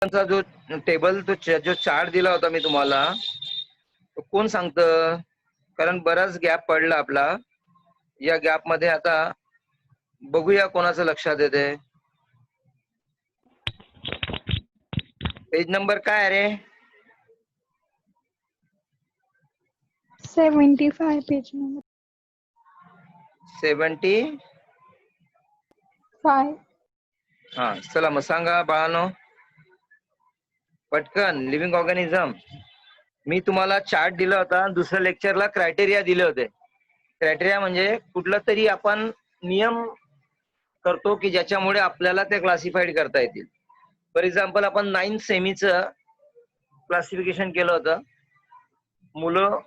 जो टेबल जो चार्ट दिला होता मी तुम्हाला, तो कोण सांगतं? कारण बराच गॅप पडला आपला. या गॅप मध्ये आता बघूया कोणाचं लक्षात येते. पेज नंबर काय रे? 75 पेज नंबर 75. हा चला मग सांगा बाळानो पटकन. Living organism. मी तुम्हाला चार्ट दिला होता. दुसऱ्या लेक्चरला क्रायटेरिया दिले होते. क्रायटेरिया म्हणजे कुठला तरी आपण नियम करतो की ज्याच्यामुळे आपल्याला ते क्लासिफाईड करता येतील. फॉर एक्झाम्पल आपण 9 सेमीचं क्लासिफिकेशन केलं होतं. मुलं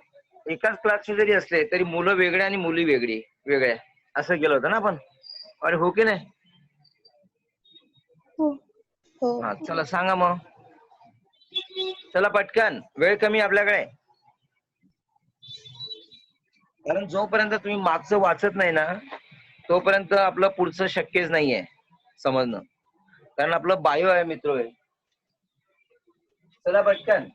एकाच क्लासचे जरी असले तरी मुलं वेगळे आणि मुली वेगळ्या असं केलं होतं ना आपण. अरे हो की नाही? हा चला सांगा मग. चला पटकन, वेळ कमी आपल्याकडे. कारण जोपर्यंत तुम्ही मागचं वाचत नाही ना तोपर्यंत आपलं पुढचं शक्यच नाहीये समजणं. कारण आपलं बायो आहे मित्र. चला पटकन.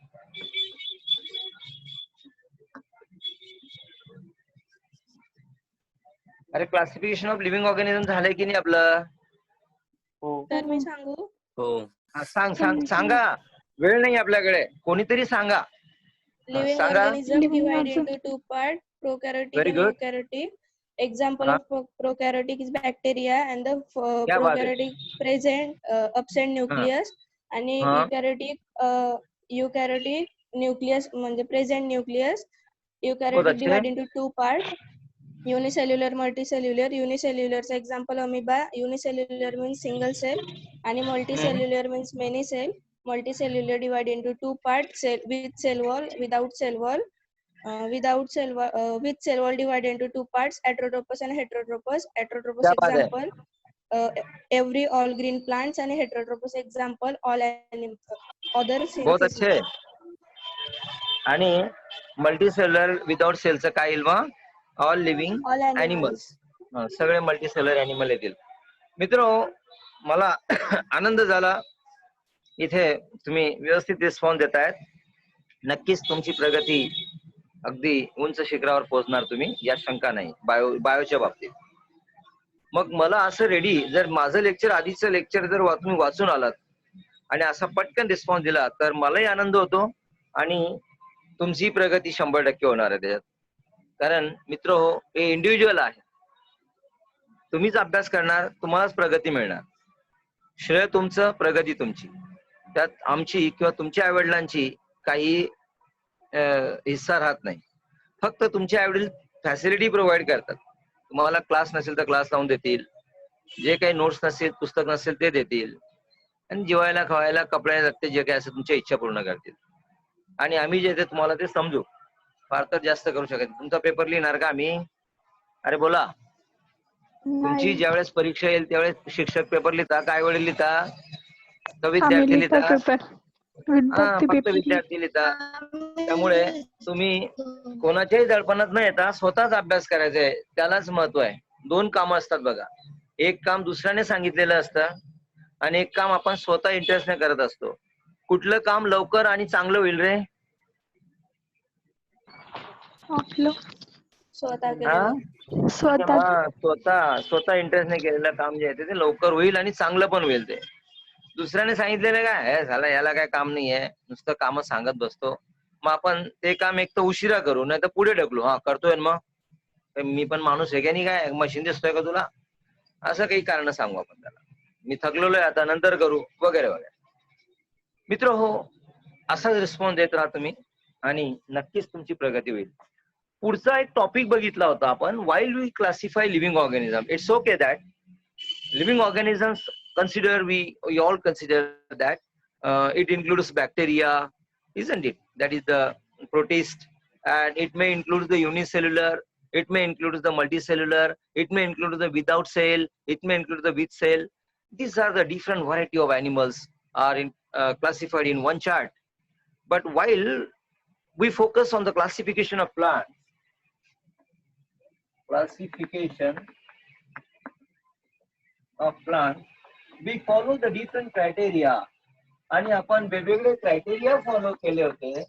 अरे क्लासिफिकेशन ऑफ लिव्हिंग ऑर्गॅनिझम झालंय की नाही आपलं? तर मी सांगू? हो. सांगा. वेळ नाही आपल्याकडे. कोणीतरी सांगा. Living सांगा. organism divided into two parts, prokaryotic Very and good. eukaryotic. Example of prokaryotic is bacteria and the क्या बात है. prokaryotic present absent nucleus and eukaryotic nucleus म्हणजे present nucleus. Eukaryotic divided into two parts, unicellular, multicellular. Unicellular example amoeba. Unicellular means single cell and multicellular means many cell. Multicellular divided into two parts, cell with cell wall, without cell wall. With cell wall divided into two parts, heterotropous and heterotropous. Heterotropous क्या बात है. example every all green plants and heterotropous example all other बहुत synthesis. अच्छे. आणि multicellular without सेलचं काय येईल मग? All living All animals. animals. सगळे मल्टीसेल्युलर ॲनिमल येतील. मित्र मला आनंद झाला इथे तुम्ही व्यवस्थित रिस्पॉन्स देतायत. नक्कीच तुमची प्रगती अगदी उंच शिखरावर पोहोचणार तुम्ही, यात शंका नाही बायोच्या बाबतीत. मग मला असं रेडी, जर माझं लेक्चर आधीचं लेक्चर जर तुम्ही वाचून आलात आणि असा पटकन रिस्पॉन्स दिला तर मलाही आनंद होतो आणि तुमची प्रगती 100% होणार आहे त्याच्यात. कारण मित्र हो, हे इंडिव्हिज्युअल आहे. तुम्हीच अभ्यास करणार, तुम्हालाच प्रगती मिळणार. श्रेय तुमचं, प्रगती तुमची. त्यात आमची किंवा तुमच्या आईवडिलांची काही हिस्सा राहत नाही. फक्त तुमचे आईवडील फॅसिलिटी प्रोव्हाइड करतात. तुम्हाला क्लास नसेल तर क्लास लावून देतील, जे काही नोट्स नसेल, पुस्तक नसेल ते देतील, आणि जेवायला खावायला कपडे लागते जे काही असेल तुमच्या इच्छा पूर्ण करतील. आणि आम्ही जे ते तुम्हाला ते समजू, फार तर जास्त करू शकत. तुमचा पेपर लिहिणार का आम्ही? अरे बोला. तुमची ज्यावेळेस परीक्षा येईल त्यावेळेस शिक्षक पेपर लिहिता का आईवडील लिहिता का विद्यार्थी लिहिता? फक्त विद्यार्थी लिहिता. त्यामुळे तुम्ही कोणाच्याही दडपणात न येता स्वतःच अभ्यास करायचा आहे, त्यालाच महत्व आहे. 2 कामं असतात बघा. एक काम दुसऱ्याने सांगितलेलं असतं आणि एक काम आपण स्वतः इंटरेस्टने करत असतो. कुठलं काम लवकर आणि चांगलं होईल रे? स्वतः इंटरेस्टने केलेलं काम जे आहे ते लवकर होईल आणि चांगलं पण होईल. ते दुसऱ्याने सांगितलेलं काय झालं, याला काय काम नाहीये, नुसतं काम सांगत बसतो. मग आपण ते काम एक तर उशिरा करू, नाही तर पुढे ढकलू. करतोय मग मी पण माणूस आहे का नाही, काय मशीन दिसतोय का तुला, असं काही कारण सांगू आपण त्याला. मी थकलेलो आहे आता, नंतर करू वगैरे वगैरे. मित्र हो, असाच रिस्पॉन्स देत राहा तुम्ही आणि नक्कीच तुमची प्रगती होईल. पुढचा एक टॉपिक बघितला होता आपण, while we classify living organism. It's okay that living organisms consider we all consider that it includes bacteria, isn't it? That is the protist, and it may include the unicellular, it may include the multicellular, it may include the without cell, it may include the with cell. These are the different variety of animals are classified in one chart. But while we focus on the classification of plants, we follow the different criteria आणि आपण वेगवेगळे criteria follow केले होते.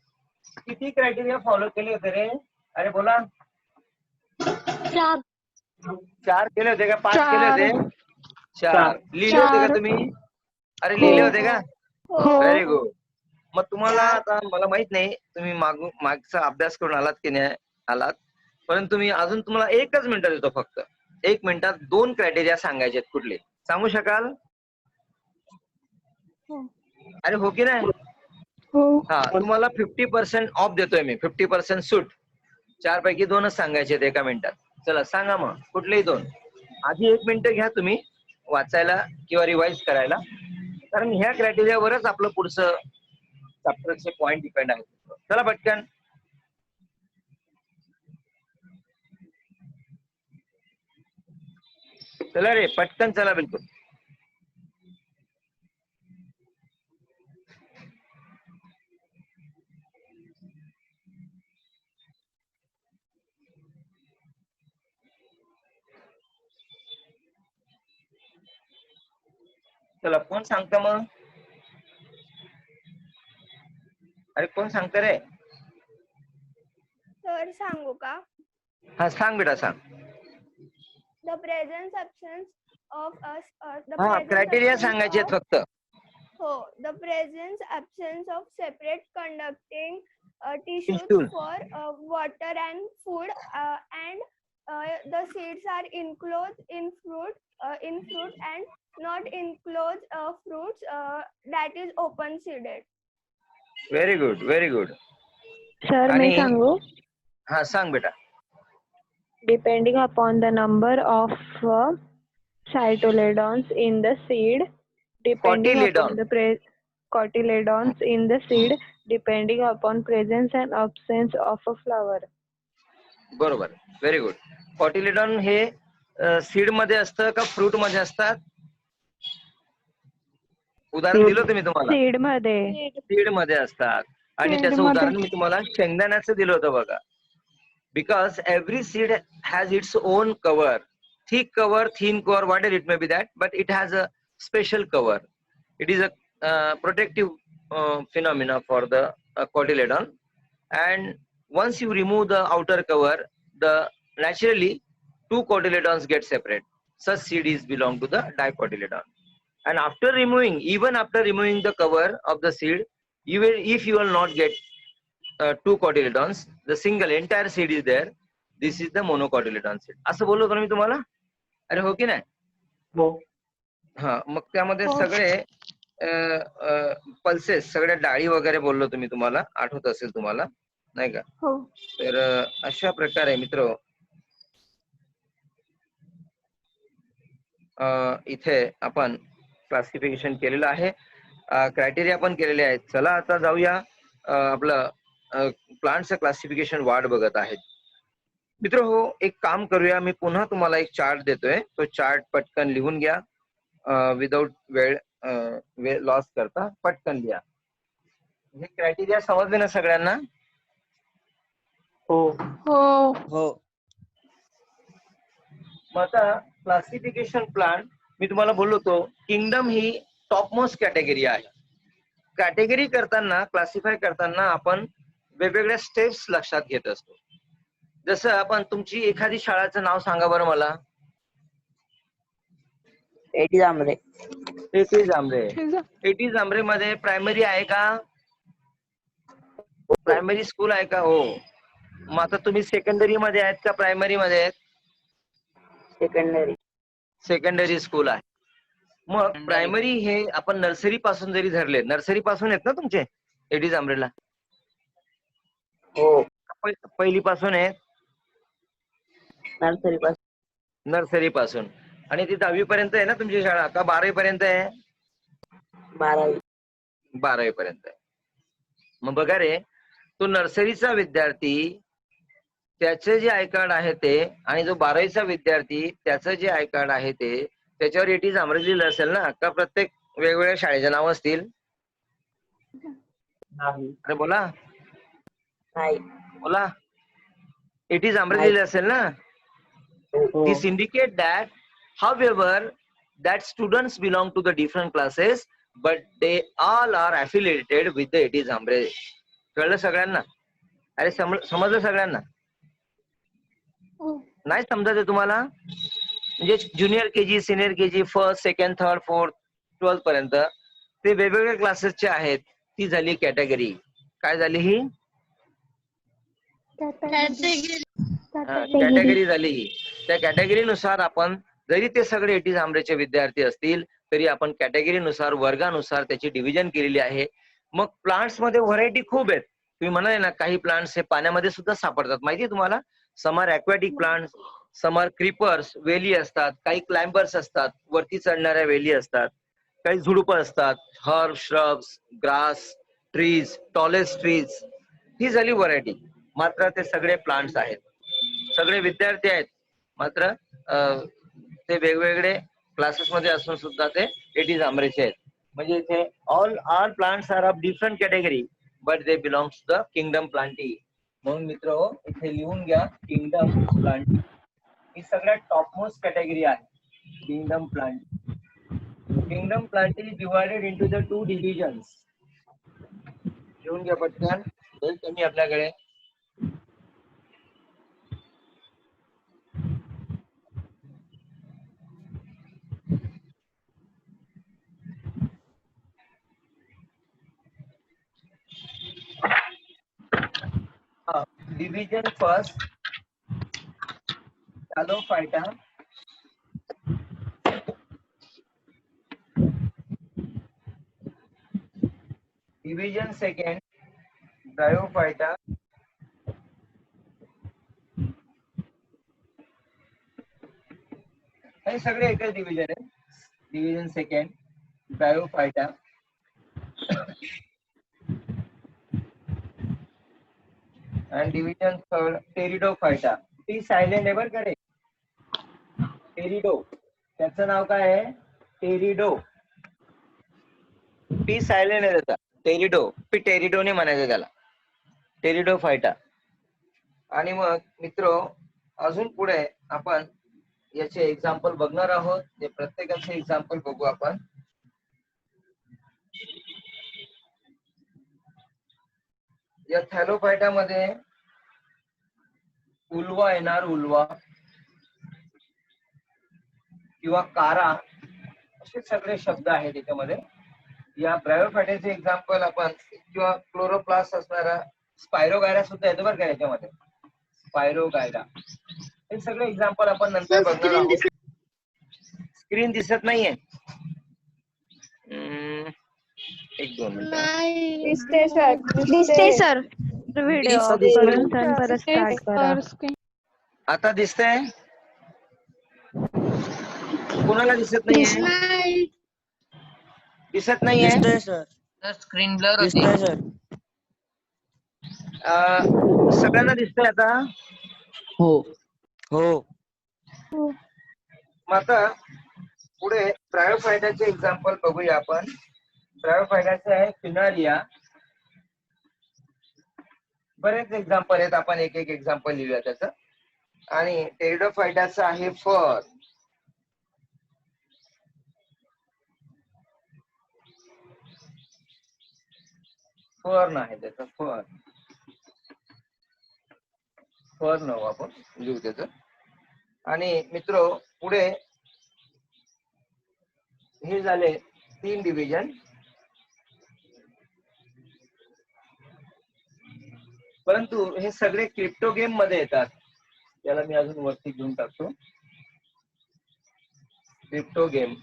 किती criteria follow केले होते रे? अरे बोला. 4 केले होते का 5 केले होते? 4 लिहिले होते का तुम्ही? अरे लिहिले होते का? Very good. मग तुम्हाला आता मला माहित नाही तुम्ही मागचा अभ्यास करून आलात की नाही आलात, परंतु मी अजून तुम्हाला 1च मिनिट देतो फक्त. 1 मिनिटात 2 क्रायटेरिया सांगायचे आहेत. कुठले सांगू शकाल? अरे हो की नाही? हा, तुम्हाला 50% ऑफ देतोय मी. 50% सूट. 4 पैकी 2च सांगायचे आहेत 1 मिनिटात. चला सांगा मग कुठलेही 2. आधी 1 मिनिट घ्या तुम्ही वाचायला किंवा रिवाइज करायला, कारण ह्या क्रायटेरियावरच आपलं पुढचं चॅप्टरचे पॉइंट डिपेंड आहेत. चला पटकन. चला रे पटकन चला बिलकुल. चला कोण सांगतं मग? अरे कोण सांगतं रे? सर सांगू का? हा सांग बेटा सांग. The presence absence of us हा क्रायटेरिया सांगायचे आहेत फक्त. the presence absence of separate conducting tissues Tissues. for water and food and the seeds are enclosed in fruit and not enclosed fruits that is open seeded. Very good very good. Sir मैं सांगू? हा सांग बेटा. Depending upon the number of cytoledons in the seed, depending upon the cotyledons in the seed, depending upon presence and absence of a flower. बरोबर. Very good. Cotyledon हे seed मध्ये असतं का फ्रूट मध्ये असतात? उदाहरण दिलं तुम्ही तुम्हाला. सीड मध्ये. सीड मध्ये असतात. आणि Seed त्याचं मध्ये. उदाहरण मी तुम्हाला शेंगदाण्याचं दिलं होतं बघा. Because every seed has its own cover, thick cover, thin cover, whatever it may be that, but it has a special cover. It is a protective phenomena for the cotyledon, and once you remove the outer cover, the naturally 2 cotyledons get separate. Such seeds belong to the dicotyledon. And after removing, even after removing the cover of the seed, if you will not get 2 cotyledons, the single entire seed is there. This is the monocotyledon seed. असं बोललो होतो ना मी तुम्हाला? अरे हो की नाही? हो. हा, मग त्यामध्ये सगळे पल्सेस, सगळ्या डाळी वगैरे बोललो तुम्ही तुम्हाला, आठवत असेल तुम्हाला नाही का? तर अशा प्रकारे मित्र इथे आपण क्लासिफिकेशन केलेलं आहे. क्रायटेरिया पण केलेले आहेत. चला आता जाऊया आपलं प्लांटचं क्लासिफिकेशन वाढ बघत आहेत. मित्र हो, एक काम करूया. मी पुन्हा तुम्हाला एक चार्ट देतोय. तो चार्ट पटकन लिहून घ्या. विदाउट वेळ लॉस करता पटकन लिहा. हे क्रायटेरिया समजले ना सगळ्यांना? हो. हो. हो. मग आता क्लासिफिकेशन प्लांट मी तुम्हाला बोललो होतो, किंगडम ही टॉप मोस्ट कॅटेगरी आहे. कॅटेगरी करताना, क्लासिफाय करताना आपण वेगवेगळ्या स्टेप्स लक्षात घेत असतो. जसं आपण तुमची एखादी शाळेचं नाव सांगा बरं मला. Eighty Jambhare. Eighty Jambhare. Eighty Jambhare मध्ये प्रायमरी आहे का? प्रायमरी स्कूल आहे का? हो. मग आता तुम्ही सेकंडरी मध्ये आहेत का प्रायमरी मध्ये आहेत? सेकंडरी. सेकंडरी स्कूल आहे. मग प्रायमरी हे आपण नर्सरी पासून जरी धरले, नर्सरी पासून आहेत ना तुमचे एटी जांभरेला? हो. पहिली पासून आहेत? नर्सरी पासून. नर्सरी पासून. आणि ती 10वी पर्यंत आहे ना तुमची शाळा, का 12वी पर्यंत आहे? 12वी. 12वी पर्यंत आहे. मग बघा रे, तो नर्सरीचा विद्यार्थी त्याचे जे आय कार्ड आहे ते, आणि जो 12वीचा विद्यार्थी त्याचं जे आय कार्ड आहे ते, त्याच्यावर एटी जांभरे लिहिलं असेल ना? का प्रत्येक वेगवेगळ्या शाळेचे नाव असतील? नाही. अरे बोला. नाही. बोला. एटी जांभरे लिहिले असेल ना? हो. This indicate that, however, that students belong to the different classes, but they all are affiliated with the eighty Jhambare. कळलं सगळ्यांना? अरे समजलं सगळ्यांना? नाही समजायचं तुम्हाला? म्हणजे junior KG, senior KG, first, second, third, fourth, 12th पर्यंत ते वेगवेगळ्या क्लासेसचे आहेत. ती झाली कॅटेगरी. काय झाली ही? कॅटेगरी झाली ही. त्या कॅटेगरीनुसार आपण जरी ते सगळे एटी झांबरेचे विद्यार्थी असतील तरी आपण कॅटेगरीनुसार, वर्गानुसार त्याची डिव्हिजन केलेली आहे. मग प्लांट्स मध्ये व्हरायटी खूप आहेत. तुम्ही म्हणाले ना काही प्लांट्स हे पाण्यामध्ये सुद्धा सापडतात. माहिती आहे तुम्हाला? Some are aquatic plants, some are creepers, वेली असतात, काही क्लाइंबर्स असतात, वरती चढणाऱ्या वेली असतात, काही झुडुपं असतात, herb, shrubs, grass, trees, tallest trees. ही झाली व्हरायटी. मात्र ते सगळे प्लांट्स आहेत, सगळे विद्यार्थी आहेत, मात्र ते वेगवेगळे क्लासेस मध्ये असून सुद्धा ते एटी झांबरेचे आहेत. म्हणजे इथे all plants are of different category but they belongs to the kingdom Plantae. म्हणून मित्र इथे लिहून घ्या किंगडम प्लांटी ही सगळ्यात टॉपमोस्ट कॅटेगरी आहे. Kingdom Plantae. Kingdom Plantae is divided into the 2 divisions. लिहून घ्या पटकन. कमी आपल्याकडे. Division first Talophyta, division second Bryophyta, हे सगळे एकच डिव्हिजन आहे. Division second Bryophyta, and division third Pteridophyta. T silent आहे बरं का रे. टेरिडो, त्याचं नाव काय आहे? टेरिडो. टी सायलेंट आहे त्याचा. टेरिडो. टेरिडो ने म्हणायचं त्याला. टेरिडोफायटा. आणि मग मित्र अजून पुढे आपण याचे एक्झाम्पल बघणार आहोत. ते प्रत्येकाचे एक्झाम्पल बघू आपण. या थॅलोफायटा मध्ये उल्वा येणार. उल्वा किंवा कारा असे सगळे शब्द आहेत त्याच्यामध्ये. या ब्रायोफायटाचे एक्झाम्पल आपण किंवा क्लोरोप्लास्ट असणारा स्पायरोगायरा सुद्धा येतो बरं का याच्यामध्ये. स्पायरोगायरा हे सगळे एक्झाम्पल आपण नंतर बघणार आहोत. स्क्रीन दिसत नाहीये. 1-2 मिनिटं. दिसते सर. व्हिडिओ ऑफ करून सन परत स्टार्ट करा. आता दिसतंय? कोणाला दिसत नाहीये? दिसत नाहीये? स्क्रीन ब्लर होती. सगळ्यांना दिसतंय आता? हो हो. मग आता पुढे ब्रायोफायटाचे एक्झाम्पल बघूया आपण. ब्रायोफायटाचे आहे फिनालिया. बरेच एक्झाम्पल आहेत. आपण एक एक एक्झाम्पल लिहूया त्याचं. आणि टेरिडोफायटाचं आहे फर. फर्न आहे त्याचं. फर्न आपण लिहू त्याचं. आणि मित्र पुढे हे झाले 3 डिव्हिजन. परंतु हे सगळे क्रिप्टो गेम मध्ये येतात. त्याला मी अजून वरती घेऊन टाकतो. क्रिप्टो गेम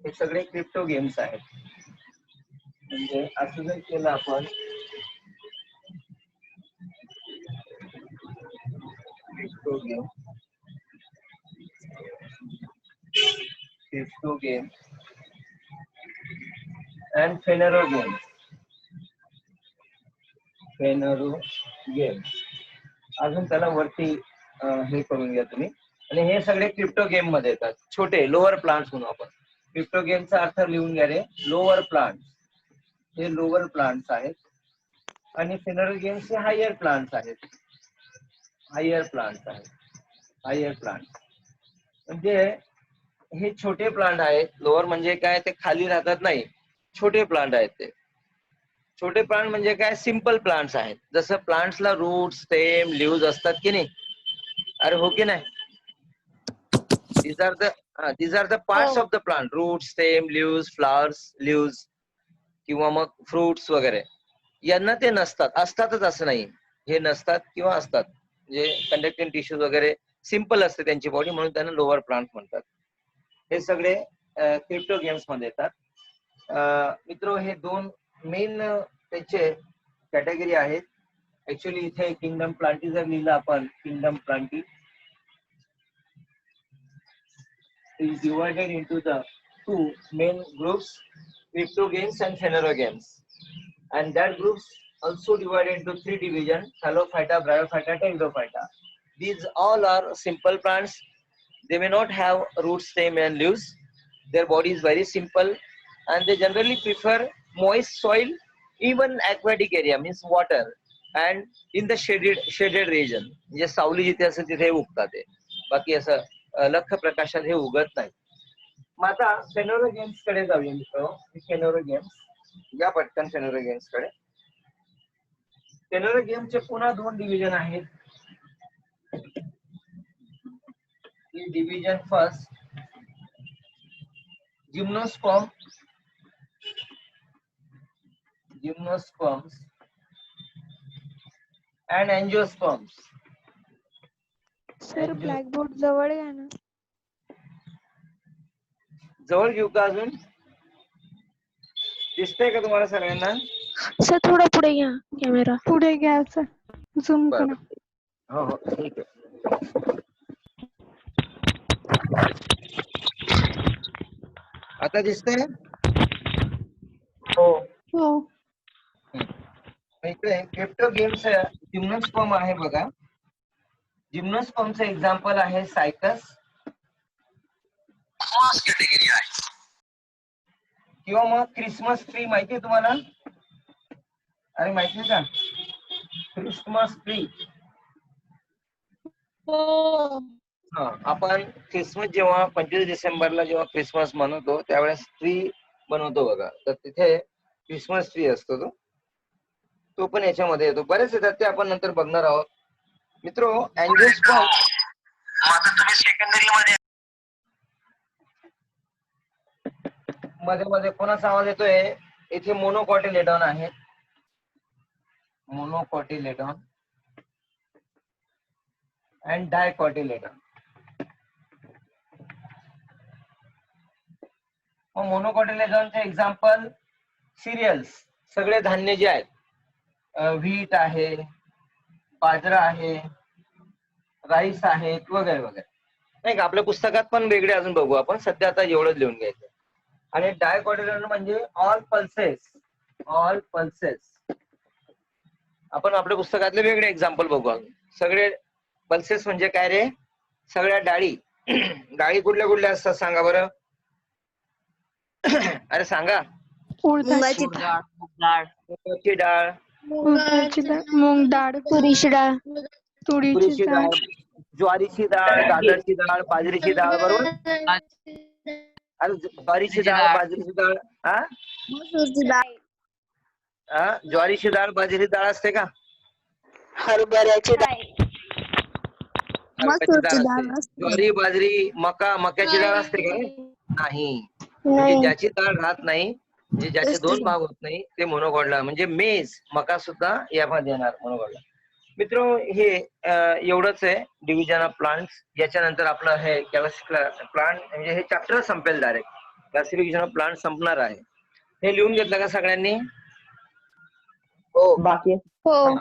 हे सगळे क्रिप्टो गेम्स आहेत. म्हणजे असं जर केलं आपण क्रिप्टो गेम अँड फेनरो गेम. अजून त्याला वरती हे करून घ्या तुम्ही. आणि हे सगळे क्रिप्टो गेम मध्ये येतात. छोटे लोअर प्लांट्स म्हणून आपण. क्रिप्टो गेमचा अर्थ लिहून घ्या रे. Lower plants. हे लोअर प्लांट्स आहेत. आणि फेनरो गेम्स हे हायर प्लांट्स आहेत. Higher plants. म्हणजे हे छोटे प्लांट आहेत. लोअर म्हणजे काय, ते खाली राहतात नाही, छोटे प्लांट आहेत ते. छोटे प्लांट म्हणजे काय, सिंपल प्लांट्स आहेत. जसं प्लांट्सला रूट, स्टेम, लिव्ज असतात की नाही, अरे हो की नाही. these are the parts of the plant, root, stem, leaves, flowers, leaves किंवा मग फ्रुट्स वगैरे. यांना ते नसतात, असतातच असं नाही, हे नसतात किंवा असतात. म्हणजे कंडक्टिंग टिश्यूज वगैरे सिंपल असते त्यांची बॉडी, म्हणून त्यांना लोअर प्लांट म्हणतात. हे सगळे क्रिप्टोगेम्स मध्ये येतात. मित्र, हे दोन मेन त्याचे कॅटेगरी आहेत. ऍक्च्युअली इथे किंगडम प्लांटी जर लिहिलं आपण, kingdom Plantae is divided into the two main groups, cryptogames and phanerogames, and that groups also divided into three divisions: Thallophyta, Bryophyta, Pteridophyta. These all are simple plants. They may not have root, stem and leaves. Their body is very simple and they generally prefer moist soil, even aquatic area means water, and in the shaded region. म्हणजे सावली जिथे असेल तिथे उगतात ते, बाकी असं लख प्रकाशात हे उगत नाही. मग आता फेनोरो गेम्स कडे जाऊया मित्र. फेनोरो गेम्स, या पटकन फेनोरो गेम्स कडे. फेनोरो गेमचे पुन्हा दोन डिव्हिजन आहेत. Division first, gymnosperms and angiosperms. Sir blackboard जवळ घ्या ना. जवळ घेऊ का अजून? दिसतंय का तुम्हाला सगळ्यांना? सर थोडा पुढे घ्या कॅमेरा. पुढे घ्या सर, झूम करा. हो हो ठीक आहे. आता दिसतंय? हो. हो. इकडे क्रिप्टो गेम्स जिम्नोस्पर्म आहे बघा. जिम्नोस्पर्मचं एक्झाम्पल आहे सायकस. कॅटेगरी आहे. किंवा मग क्रिसमस ट्री माहितीये तुम्हाला? अरे माहिती का क्रिसमस ट्री? आपण क्रिसमस जेव्हा 25 डिसेंबरला जेव्हा क्रिसमस मनवतो त्यावेळेस ट्री बनवतो बघा, तर तिथे क्रिसमस ट्री असतो तो पण याच्यामध्ये येतो. बरेच येतात ते आपण नंतर बघणार आहोत. मित्रो, अँजिओस्पर्म तुम्ही सेकंडरी मध्ये कोणाचा आवाज येतोय? इथे मोनोकॉटिलेडॉन आहे. मोनोकॉटिलेडॉन अँड डायकॉटिलेडॉन. मोनोकॉटिलेडॉनचे एक्झाम्पल सिरियल्स, सगळे धान्य जे आहेत, व्हीट आहे, बाजरा आहे, राईस आहेत वगैरे वगैरे, नाही का. आपल्या पुस्तकात पण वेगळे अजून बघू आपण, सध्या आता एवढंच लिहून घ्यायचं. आणि डायकॉटिलेडॉन म्हणजे ऑल पल्सेस. आपण आपल्या पुस्तकातले वेगळे एक्झाम्पल बघू. सगळे पल्सेस म्हणजे काय रे? सगळ्या डाळी. डाळी कुठल्या कुठल्या असतात सांगा बरं? अरे सांगा. उडदाची डाळ, डाळ, मुगाची डाळ, मूग डाळ, तुरीची डाळ, तुरीची डाळ, ज्वारीची डाळ, दादरची डाळ, बाजरीची डाळ, बरोबर? अरे ज्वारीची डाळ, बाजरीची डाळ, ज्वारीची डाळ, बाजरीची डाळ असते का? हरभऱ्याची डाळ. ज्वारी, बाजरी, मक्याची डाळ असते का? नाही. म्हणजे ज्याची डाळ राहत नाही, म्हणजे ज्याचे दोन भाग होत नाही, ते मोनोकॉटिलेडॉन. म्हणजे मेज, मका सुद्धा यामध्ये येणार मोनोकॉटिलेडॉन. मित्र, हे एवढंच आहे डिव्हिजन ऑफ प्लांट्स. याच्यानंतर आपलं हे प्लांट म्हणजे हे चॅप्टर संपेल डायरेक्ट. क्लासिफिकेशन ऑफ प्लांट संपणार आहे. हे लिहून घेतलं का सगळ्यांनी? हो. बाकी हो.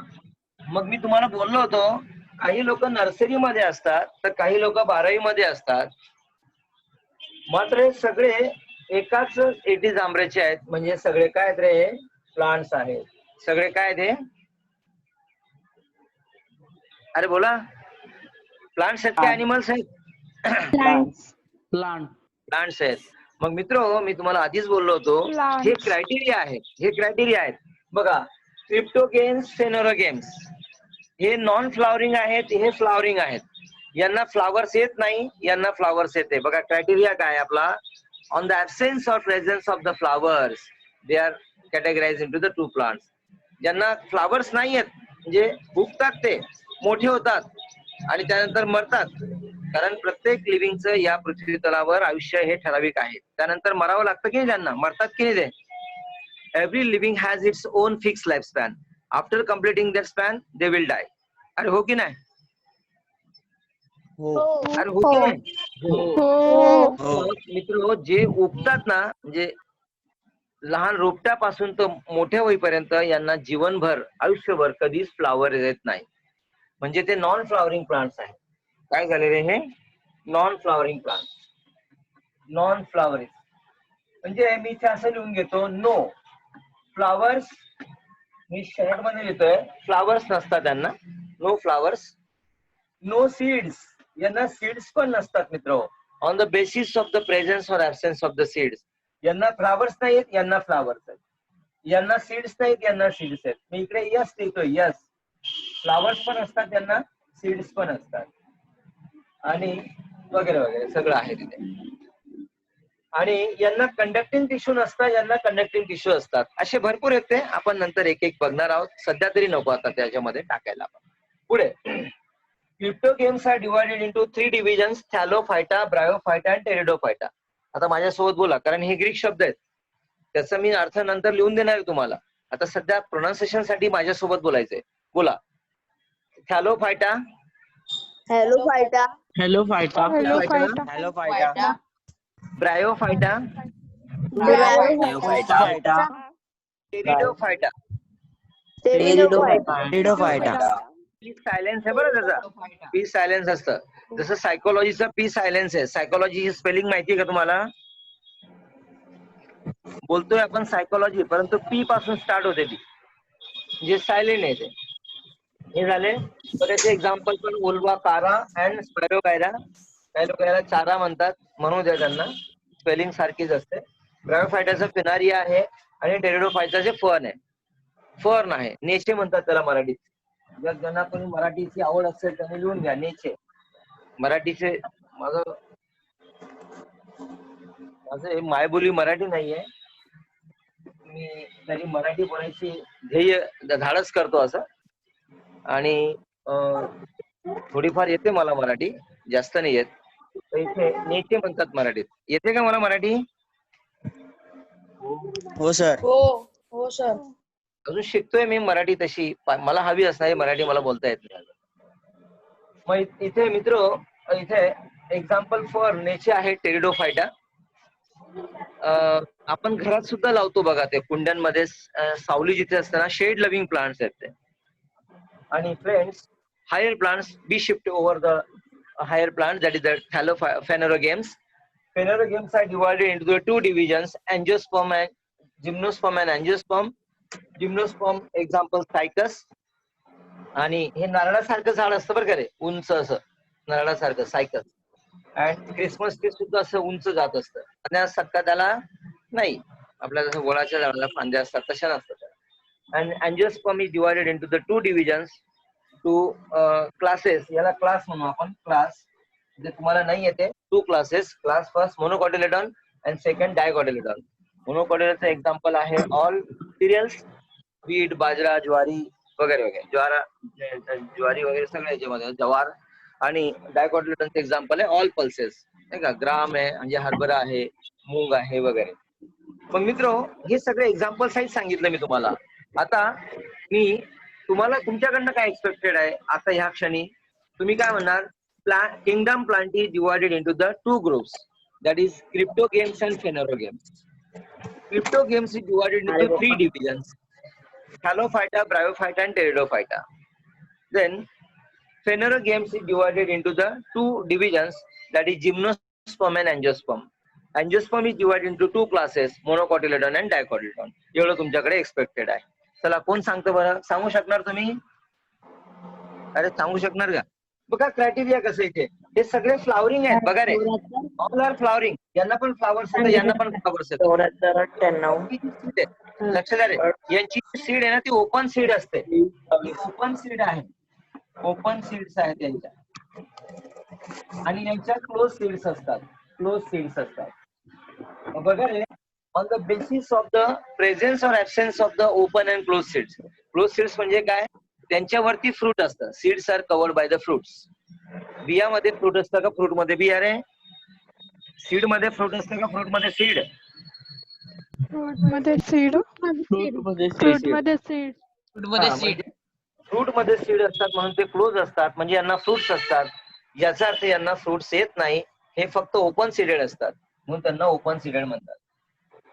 मग मी तुम्हाला बोललो होतो, काही लोक नर्सरी मध्ये असतात तर काही लोक 12वी मध्ये असतात. मात्र हे सगळे एकाच एटी जांभळ्याचे आहेत. म्हणजे सगळे काय आहेत रे? प्लांट्स आहेत. सगळे काय ते? अरे बोला. प्लांट्स आहेत का ऍनिमल्स आहेत? प्लांट्स आहेत. मग मित्र, मी तुम्हाला आधीच बोललो होतो, हे क्रायटेरिया आहेत. बघा, क्रिप्टोगेम्स, फेनोरोगेम्स हे नॉन फ्लॉवरिंग आहेत, हे फ्लॉवरिंग आहेत. यांना फ्लावर्स येत नाही, यांना फ्लावर्स येते. बघा क्रायटेरिया काय आपला, on the absence or presence of the flowers they are categorise into the two plants. ज्यांना फ्लावर्स नाही आहेत म्हणजे उगतात ते, मोठे होतात आणि त्यानंतर मरतात. कारण प्रत्येक लिव्हिंगचं या पृथ्वी तलावर आयुष्य हे ठराविक आहे. त्यानंतर मरावं लागतं की नाही, त्यांना मरतात की नाही ते. Every living has its own fix life span. After completing that span they will die. अरे हो की नाही? अरे हो की नाही? मित्र, जे उगतात ना, म्हणजे लहान रोपट्यापासून तर मोठ्या होईपर्यंत यांना जीवनभर आयुष्यभर कधीच फ्लावर येत नाही. म्हणजे ते नॉन फ्लॉवरिंग प्लांट्स आहेत. काय झालेले हे non flowering plant. Non flowering म्हणजे मी इथे असं लिहून घेतो, नो फ्लावर्स. मी शॉर्ट मध्ये लिहितोय, फ्लावर्स नसतात त्यांना, नो फ्लावर्स. नो सीड्स, यांना सीड्स पण नसतात मित्र. On the basis of the presence or absence of the seeds. यांना फ्लावर्स नाहीत, यांना फ्लावर्स आहेत. यांना सीड्स नाहीत, यांना सीड्स आहेत. मी इकडे यस लिहितोय, यस. फ्लावर्स पण असतात त्यांना, सीड्स पण असतात आणि वगैरे वगैरे सगळं आहे तिथे. आणि यांना कंडक्टिंग टिश्यू नसतात, यांना कंडक्टिंग टिश्यू असतात. असे भरपूर आहेत ते, आपण नंतर एक एक बघणार आहोत. सध्या तरी नको आता त्याच्यामध्ये टाकायला. पुढे cryptogams are divided into 3 divisions, Thallophyta, Bryophyta आणि टेरिडोफायटा. आता माझ्यासोबत बोला, कारण हे ग्रीक शब्द आहेत, त्याचा मी अर्थ नंतर लिहून देणार आहे तुम्हाला. आता सध्या प्रोनाउन्सिएशन साठी माझ्यासोबत बोलायचंय. बोला. Thallophyta, halophyta, Hello, bryophyta, bryophyta, pteridophyta. Pteridophyta. P silence आहे बरं त्याचा, पी सायलेन्स असतं. जसं सायकोलॉजीचा पी सायलेन्स आहे. सायकोलॉजी स्पेलिंग माहितीये का तुम्हाला? बोलतोय आपण सायकोलॉजी, परंतु पी पासून स्टार्ट होते ती, जे सायलेंट आहे ते. हे झाले. तर त्याचे एक्झाम्पल पण ओल्वा कारा अँड स्पायरोगायरा. स्पायरोगायरा चारा म्हणतात, म्हणू द्या त्यांना, स्पेलिंग सारखीच असते. ब्रायोफायटाचं फिनारिया आहे आणि टेरिडोफायटाचे फर्न आहे. फर्न आहे, नेचे म्हणतात त्याला मराठीत. जर ज्यांना कोणी मराठीची आवड असेल त्यांनी लिहून घ्या, नेचे. मराठीचे माझं मायबोली मराठी नाहीये, मी तरी मराठी बोलायची ध्येय धाडस करतो असं. आणि थोडीफार येते मला मराठी, जास्त नाही येत. तर इथे नेचे म्हणतात मराठीत. येते का मला मराठी? हो सर. हो सर. अजून शिकतोय मी मराठी तशी, मला हवी असणारी मराठी मला बोलता येत नाही. मग इथे मित्र, इथे एक्झाम्पल फॉर नेचे आहे टेरिडोफायटा. आपण घरात सुद्धा लावतो बघा, ते कुंड्यांमध्ये सावली जिथे असताना शेड लव्हिंग प्लांट्स आहेत ते. आणि friends, higher plants be shift over the higher plant, that is the phanerogames. Phanerogames are divided into the 2 divisions, angiosperm and gymnosperm and angiosperm. Gymnosperm example cycas. आणि हे नारळासारखं झाड असतं बरं का रे, उंच असं नारळासारखं, सायकस. अँड क्रिसमस ट्री सुद्धा असं उंच जात असतं. आणि त्याला नाही, आपल्या जसं वडाच्या झाडाला फांद्या असतात तशा नसतात. And angiosperm is divided into the 2 divisions, 2 classes. याला क्लास म्हणू आपण, क्लास. जे तुम्हाला नाही येते, 2 classes. Class first monocotyledon and second dicotyledon. मोनोकॉटिलेडॉनचं एक्झाम्पल आहे ऑल सिरियल्स, बीट, बाजरा, ज्वारी वगैरे वगैरे, ज्वारी वगैरे सगळं याच्यामध्ये, जवार. आणि डायकॉटिलेडॉनचं एक्झाम्पल आहे ऑल पल्सेस, नाही का, ग्राम आहे म्हणजे हरभरा आहे, मूग आहे वगैरे. मग मित्र, हे सगळे एक्झाम्पल साईज सांगितलं मी तुम्हाला. आता मी तुम्हाला तुमच्याकडनं काय एक्सपेक्टेड आहे आता ह्या क्षणी? तुम्ही काय म्हणणार? Kingdom plant is divided into the 2 groups, that is cryptogams and phanerogams. Cryptogams is divided into 3 divisions, Thallophyta, bryophyta and pteridophyta. Then phanerogames is divided into the 2 divisions, that is gymnosperm and angiosperm. Angiosperm is divided into 2 classes, monocotyledon and dicotyledon. एवढं तुमच्याकडे expected आहे. चला, कोण सांगतं बरं? सांगू शकणार तुम्ही? अरे सांगू शकणार का? बघा क्रायटेरिया कसं इथे, हे सगळे फ्लावरिंग आहेत बघा रे, ऑल आर फ्लावरिंग. यांना पण फ्लावर्स येतात, यांना पण फ्लावर्स येतात. लक्ष द्या रे, यांची सीड आहे ना ती ओपन सीड असते. ओपन सीड आहे, ओपन सीड्स आहेत यांच्या. आणि यांच्या क्लोज सीड्स असतात. क्लोज सीड्स असतात. मग बघा रे, on the basis of the presence or absence of the open and close seeds. Close seeds म्हणजे काय? त्यांच्यावरती फ्रूट असतं. Seeds are covered by the fruits. बियामध्ये फ्रूट असतं का फ्रूट मध्ये बिया रे? सीड मध्ये फ्रूट असतं का फ्रूट मध्ये सीड? फ्रूट मध्ये सीड. फ्रूट मध्ये फ्रूट मध्ये सीड. फ्रूट मध्ये सीड. फ्रूट मध्ये सीड असतात म्हणून ते क्लोज असतात, म्हणजे यांना फ्रुट्स असतात. याचा अर्थ यांना फ्रुट्स येत नाही, हे फक्त ओपन सीडेड असतात म्हणून त्यांना ओपन सीडेड म्हणतात.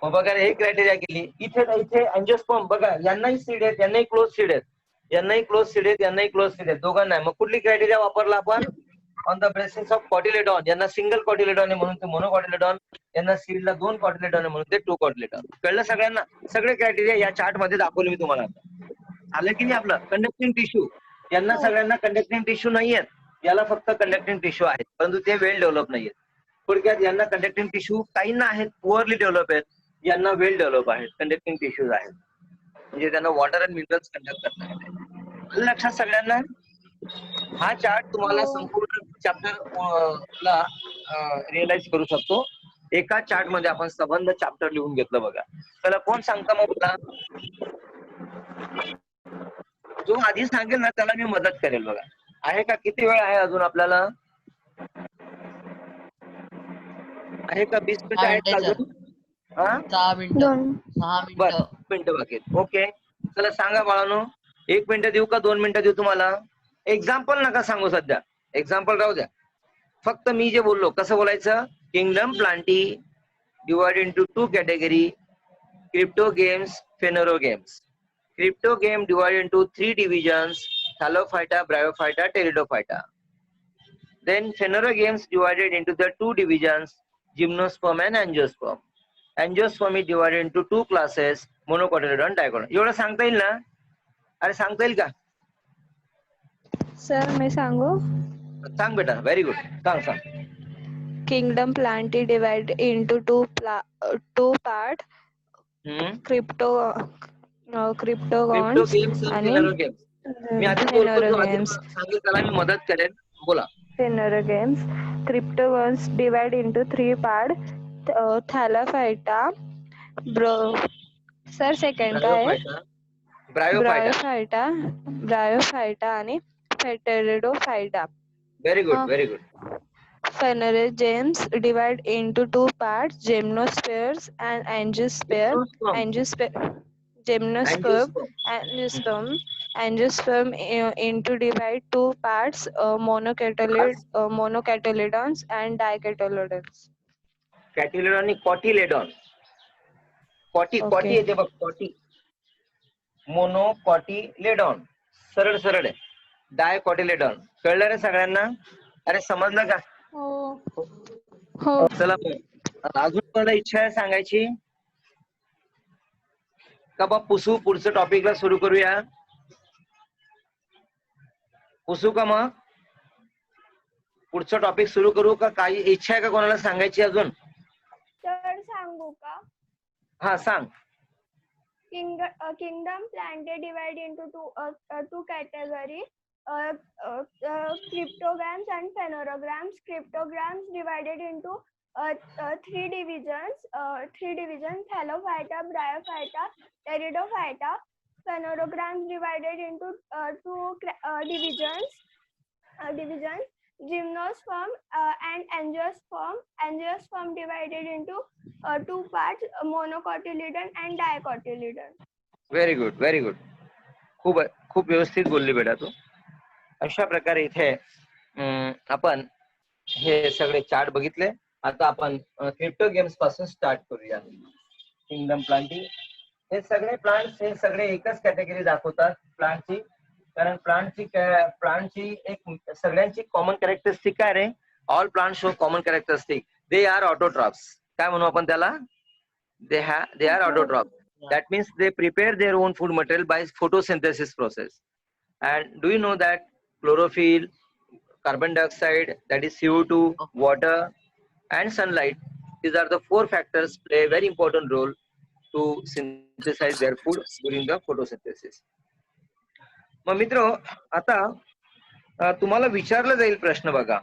मग बघा हे क्रायटेरिया केली. इथे अँजिओस्पर्म बघा, यांनाही सीड आहेत, यांनाही क्लोज सीड आहेत, यांनाही क्लोज सीड आहेत, यांनाही क्लोज सीड आहेत, दोघांना. मग कुठली क्रायटेरिया वापरला आपण? On the basis of cotyledon. यांना सिंगल कॉटिलेडॉन आहे म्हणून ते मोनोकॉटिलेडॉन, यांना सीडला 2 कॉटिलेडॉन आहे म्हणून ते 2 कॉटिलेडॉन. कळलं सगळ्यांना? सगळे क्रायटेरिया या चार्ट मध्ये दाखवले मी तुम्हाला. आलं की नाही आपलं? कंडक्टिंग टिश्यू, यांना सगळ्यांना कंडक्टिंग टिश्यू नाहीयेत, याला फक्त कंडक्टिंग टिश्यू आहेत, परंतु ते वेल डेव्हलप नाहीयेत. थोडक्यात यांना कंडक्टिंग टिश्यू काहींना आहेत, पुअरली डेव्हलप आहेत, यांना वेल डेव्हलप आहेत, कंडक्टिंग टिश्यूज आहेत, म्हणजे त्यांना वॉटर अँड मिनरल्स कंडक्ट करतात. लक्षात सगळ्यांना? हा चार्ट तुम्हाला संपूर्ण चॅप्टर ला रिअलाइज करू शकतो. एका चार्ट मध्ये आपण संबंध चॅप्टर लिहून घेतलं बघा. त्याला कोण सांगता मग मला? जो आधी सांगेल ना त्याला मी मदत करेल बघा. आहे का? किती वेळ आहे अजून आपल्याला? आहे का? 20 मिनिटं आहेत का अजून? हा, 6 मिनिटं. 6 बर, मिनिटं. मिनिटं बाकी आहेत. ओके, चला सांगा बाळांनो. 1 मिनिटं देऊ का 2 मिनिटं देऊ तुम्हाला? एक्झाम्पल नका सांगू सध्या, एक्झाम्पल राहू द्या. फक्त मी जे बोललो कसं बोलायचं? Kingdom plantae divide into 2 category: cryptogams, phanerogams. Crypto game divided into 3 divisions: Thallophyta, Bryophyta, Pteridophyta. Then Phaneron games divided into the 2 divisions: Gymnosperm and Angiosperm. Angiosperm is divided into 2 classes: Monocotyledon, Dicotyledon. एवढं सांगता येईल ना? अरे सांगता येईल का? Sir मी सांगू? सांग बेटा. Very good. सांग. Kingdom Planty divide into two part. Crypto Cryptogons games आणि आणि फेनोरो गेम्स. मी आधी बोलतो, जो आधी games. सांगेल त्याला मी मदत करेन. बोला. Phaneron games. Cryptogons divide into 3 parts. Thallophyta, sir second काय आहे? ब्रायोफायटा. ब्रायोफायटा आणि Pteridophyta. Very good, very good. Phaneron games divide into 2 parts: Gymnosperms and Angiosperm. Angiosperm into divide 2 parts: monocotyledons and dicotyledons. कॅटिलेडॉन आणि cotyledon. कॉटी येते बघ, कॉटी. मोनोकॉटिलेडॉन सरळ सरळ आहे. डायकॉटिलेडॉन. कळलं रे सगळ्यांना? अरे समजलं का? हो. चला अजून मला इच्छा आहे सांगायची का बा पुसू? पुढचं टॉपिकला सुरू करूया. पुसू का मग? पुढचं टॉपिक सुरू करू का? काही इच्छा आहे का कोणाला सांगायची अजून? तर सांगू का? हा सांग. Kingdom planted divide into two categories: cryptograms and phanerograms. Cryptograms divided into 3 divisions: Thallophyta, Bryophyta, Pteridophyta. Phanerograms divided into 2 divisions: Gymnosperm and Angiosperm. Angiosperm divided into 2 parts: Monocotyledon and Dicotyledon. Very good, very good. खूप व्यवस्थित बोलली बेटा तू. अशा प्रकारे इथे आपण हे सगळे चार्ट बघितले. आता आपण क्रिप्टो गेम्स पासून स्टार्ट करूया. Kingdom Plantae. हे सगळे प्लांट्स हे सगळे एकच कॅटेगरी दाखवतात प्लांटची. कारण प्लांटची एक सगळ्यांची कॉमन कॅरेक्टरिस्टिक काय रे? All plant show common characteristic. They are autotrophs. काय म्हणू आपण त्याला? They are autotrophs. That means they prepare their own food material by photosynthesis process. And do you know that chlorophyll, carbon dioxide, that is CO2, water and sunlight, these are the 4 factors play a very important role to synthesize their food during the photosynthesis. मग मित्र आता तुम्हाला विचारलं जाईल प्रश्न बघा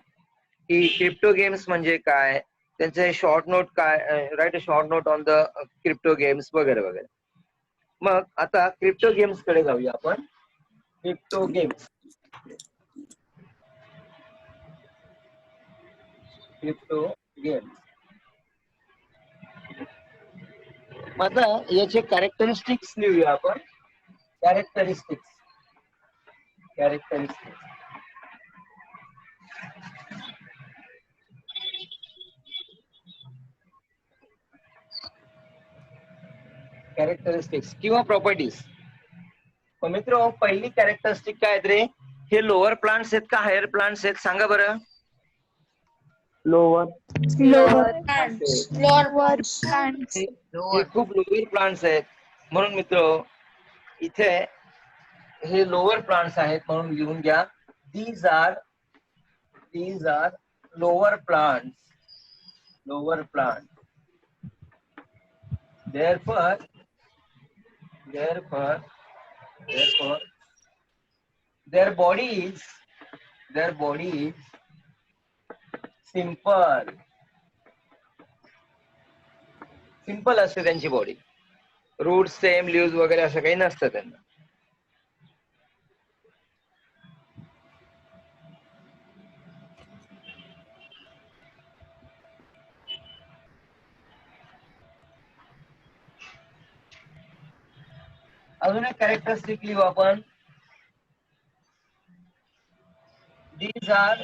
की crypto games म्हणजे काय, त्यांचे शॉर्ट नोट काय, right a short note on the crypto games वगैरे वगैरे. मग आता क्रिप्टो गेम्स कडे जाऊया आपण. Crypto games, crypto games. आता याचे कॅरेक्टरिस्टिक्स लिहूया आपण. Characteristics, characteristics. कॅरेक्टरिस्टिक्स किंवा प्रॉपर्टीज. मित्र, पहिली कॅरेक्टरिस्टिक काय आहेत रे? हे लोअर प्लांट्स आहेत का हायर प्लांट्स आहेत, सांगा बरं. Lower. Lower हे खूप लोअर प्लांट्स आहेत. म्हणून मित्र इथे हे लोअर प्लांट्स आहेत म्हणून लिहून घ्या. These are lower plants. Lower plant. Therefore their body is simple असते त्यांची बॉडी. रूट स्टेम लीव्स वगैरे असं काही नसतं त्यांना. अजून एक कॅरेक्टरिस्टिक लिहू आपण. दीज आर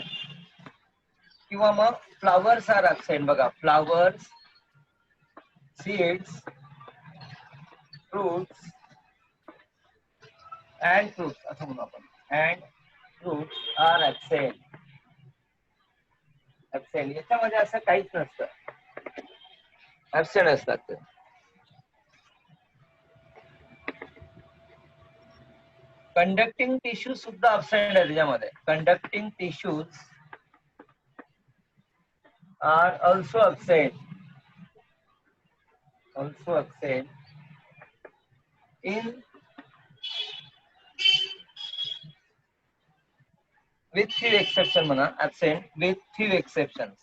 किंवा मग फ्लावर्स आर ऍबसेंट. बघा, flowers, seeds, fruits and fruits असं म्हणू आपण. And fruits are absent. याच्यामध्ये असं काहीच नसतं, ऍबसेंट असतात ते. कंडक्टिंग टिश्यूज सुद्धा ऍबसेंट आहे त्याच्यामध्ये. Conducting tissues are also absent. in with few exceptions म्हणा. absent with few exceptions.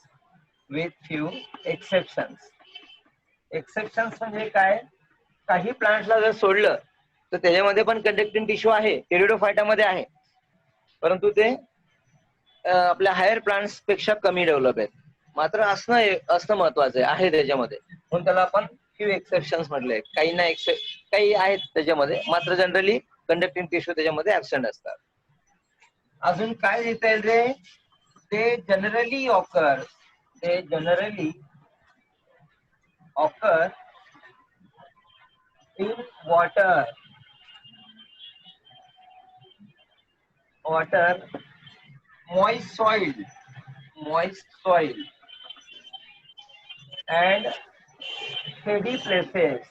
exceptions म्हणजे काय? काही प्लांट्सला जर सोडलं तर त्याच्यामध्ये पण कंडक्टिंग टिश्यू आहे, टेरिडोफायटा मध्ये आहे, परंतु ते आपल्या हायर प्लांट्स पेक्षा कमी डेव्हलप आहेत. मात्र असणं महत्वाचं आहे त्याच्यामध्ये, म्हणून त्याला आपण फ्यू एक्सेप्शन्स म्हटले. काही आहेत त्याच्यामध्ये, मात्र जनरली कंडक्टिंग टिश्यू त्याच्यामध्ये ऍबसेंट असतात. अजून काय देता येईल रे? ते generally occur in water moist soil and shady places.